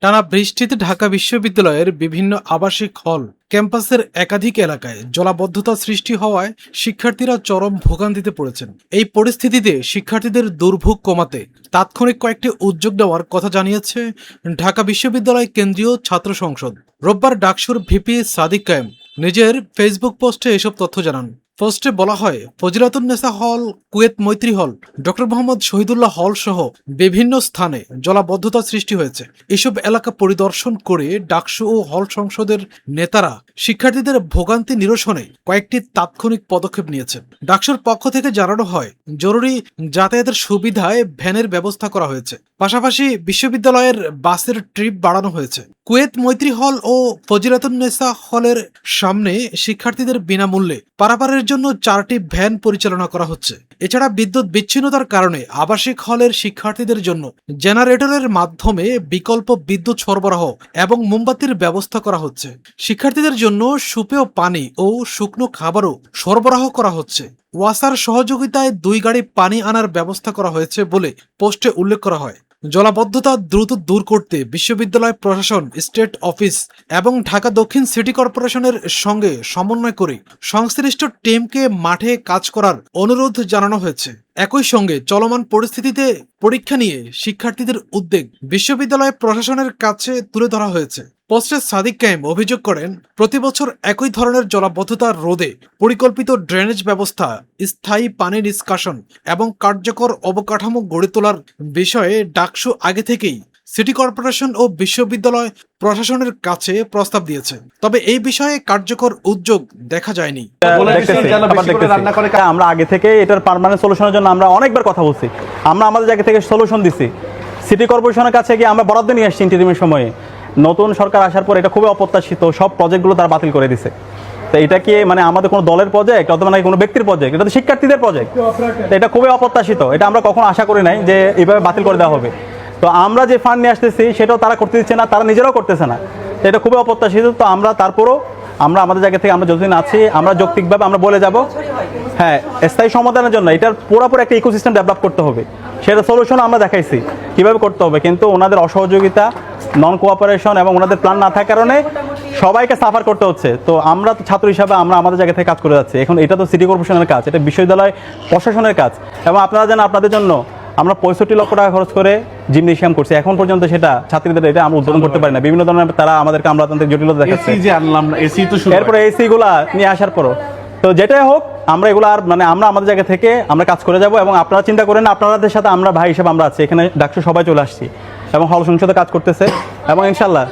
টানা বৃষ্টিতে ঢাকা বিশ্ববিদ্যালয়ের বিভিন্ন আবাসিক হল ক্যাম্পাসের একাধিক এলাকায় জলাবদ্ধতা সৃষ্টি হওয়ায় শিক্ষার্থীরা চরম ভোগান্তিতে পড়েছেন। এই পরিস্থিতিতে শিক্ষার্থীদের দুর্ভোগ কমাতে তাৎক্ষণিক কয়েকটি উদ্যোগ নেওয়ার কথা জানিয়েছে ঢাকা বিশ্ববিদ্যালয় কেন্দ্রীয় ছাত্র সংসদ। রোববার ডাকসুর ভিপি সাদিক কায়েম নিজের ফেসবুক পোস্টে এসব তথ্য জানান। পোস্টে বলা হয়, ফজিলাতুন্নেসা হল, কুয়েত মৈত্রী হল, ডক্টর মোহাম্মদ শহীদুল্লাহ হল সহ বিভিন্ন স্থানে জলাবদ্ধতা সৃষ্টি হয়েছে। এসব এলাকা পরিদর্শন করে ডাকসু ও হল সংসদের নেতারা শিক্ষার্থীদের ভোগান্তি নিরসনে কয়েকটি তাৎক্ষণিক পদক্ষেপ নিয়েছেন। ডাকসুর পক্ষ থেকে জানানো হয়, জরুরি যাতায়াতের সুবিধায় ভ্যানের ব্যবস্থা করা হয়েছে। পাশাপাশি বিশ্ববিদ্যালয়ের বাসের ট্রিপ বাড়ানো হয়েছে। কুয়েত মৈত্রী হল ও ফজিলাতুন্নেসা হলের সামনে শিক্ষার্থীদের বিনামূল্যে পারাপারের জন্য 4টি ভ্যান পরিচালনা করা হচ্ছে। এছাড়া বিদ্যুৎ বিচ্ছিন্নতার কারণে আবাসিক হলের শিক্ষার্থীদের জন্য জেনারেটরের মাধ্যমে বিকল্প বিদ্যুৎ সরবরাহ এবং মোমবাতির ব্যবস্থা করা হচ্ছে। শিক্ষার্থীদের জন্য সুপেয় পানি ও শুকনো খাবারও সরবরাহ করা হচ্ছে। ওয়াসার সহযোগিতায় 2 গাড়ি পানি আনার ব্যবস্থা করা হয়েছে বলে পোস্টে উল্লেখ করা হয়। জলাবদ্ধতা দ্রুত দূর করতে বিশ্ববিদ্যালয় প্রশাসন, স্টেট অফিস এবং ঢাকা দক্ষিণ সিটি কর্পোরেশনের সঙ্গে সমন্বয় করে সংশ্লিষ্ট টিমকে মাঠে কাজ করার অনুরোধ জানানো হয়েছে। একই সঙ্গে চলমান পরিস্থিতিতে পরীক্ষা নিয়ে শিক্ষার্থীদের উদ্বেগ বিশ্ববিদ্যালয় প্রশাসনের কাছে তুলে ধরা হয়েছে। পোস্টে সাদিক কায়েম অভিযোগ করেন, প্রতি বছর একই ধরনের জলাবদ্ধতা রোধে পরিকল্পিত ড্রেনেজ ব্যবস্থা, স্থায়ী পানি নিষ্কাশন এবং কার্যকর অবকাঠামো গড়ে তোলার বিষয়ে ডাকসু আগে থেকেই সিটি কর্পোরেশন ও বিশ্ববিদ্যালয় প্রশাসনের কাছে প্রস্তাব দিয়েছে। তবে এই বিষয়ে কার্যকর উদ্যোগ দেখা যায়নি। আমরা আগে থেকে এটার পার্মানেন্ট সলিউশনের জন্য আমরা অনেকবার কথা বলছি। আমরা আমাদের জায়গা থেকে সলিউশন দিছি। সিটি কর্পোরেশনের কাছে গিয়ে আমরা বরাদ্দ নিয়ে আসছি ইন্টারিমের সময়ে। নতুন সরকার আসার পর এটা খুবই অপ্রত্যাশিত, সব প্রজেক্টগুলো তারা বাতিল করে দিছে। তো এটা কি মানে আমাদের কোনো দলের প্রজেক্ট অথবা নাকি কোনো ব্যক্তির প্রজেক্ট? এটা তো শিক্ষার্থীদের প্রজেক্ট। তো এটা খুবই অপ্রত্যাশিত, এটা আমরা কখনো আশা করি নাই যে এইভাবে বাতিল করে দেওয়া হবে। তো আমরা যে ফান্ড নিয়ে আসতেছি সেটাও তারা করতে দিচ্ছে না, তারা নিজেরাও করতেছে না। তো এটা খুবই অপ্রত্যাশিত। তো আমরা তারপরও আমরা আমাদের জায়গা থেকে আমরা যতদিন আছি আমরা যৌক্তিকভাবে আমরা বলে যাব, হ্যাঁ, স্থায়ী সমাধানের জন্য এটার পুরোপুরি একটা ইকোসিস্টেম ডেভেলপ করতে হবে। সেটা সলিউশন আমরা দেখাইছি কীভাবে করতে হবে, কিন্তু ওনাদের অসহযোগিতা, নন কোঅপারেশন এবং ওনাদের প্ল্যান না থাকার কারণে সবাইকে সাফার করতে হচ্ছে। তো আমরা তো ছাত্র হিসাবে আমরা আমাদের জায়গা থেকে কাজ করে যাচ্ছি। এখন এটা তো সিটি কর্পোরেশনের কাজ, এটা বিশ্ববিদ্যালয় প্রশাসনের কাজ। এবং আপনারা জানেন আপনাদের জন্য আমরা 65 লক্ষ টাকা খরচ করে জিমনেশিয়াম করছি। এখন পর্যন্ত সেটা ছাত্রীদের এটা আমরা উদ্বোধন করতে পারি না। বিভিন্ন ধরনের তারা আমাদেরকে আমলাতান্ত্রিক জটিলতা দেখাচ্ছে। এরপরে এসিগুলা নিয়ে আসার পরও তো যেটাই হোক আমরা এগুলো আর মানে আমরা আমাদের জায়গা থেকে আমরা কাজ করে যাব। এবং আপনারা চিন্তা করেন, আপনাদের সাথে আমরা ভাই হিসেবে আমরা আছি, এখানে ডাকসু সবাই চলে আসছি এবং হল সংসদে কাজ করতেছে এবং ইনশাল্লাহ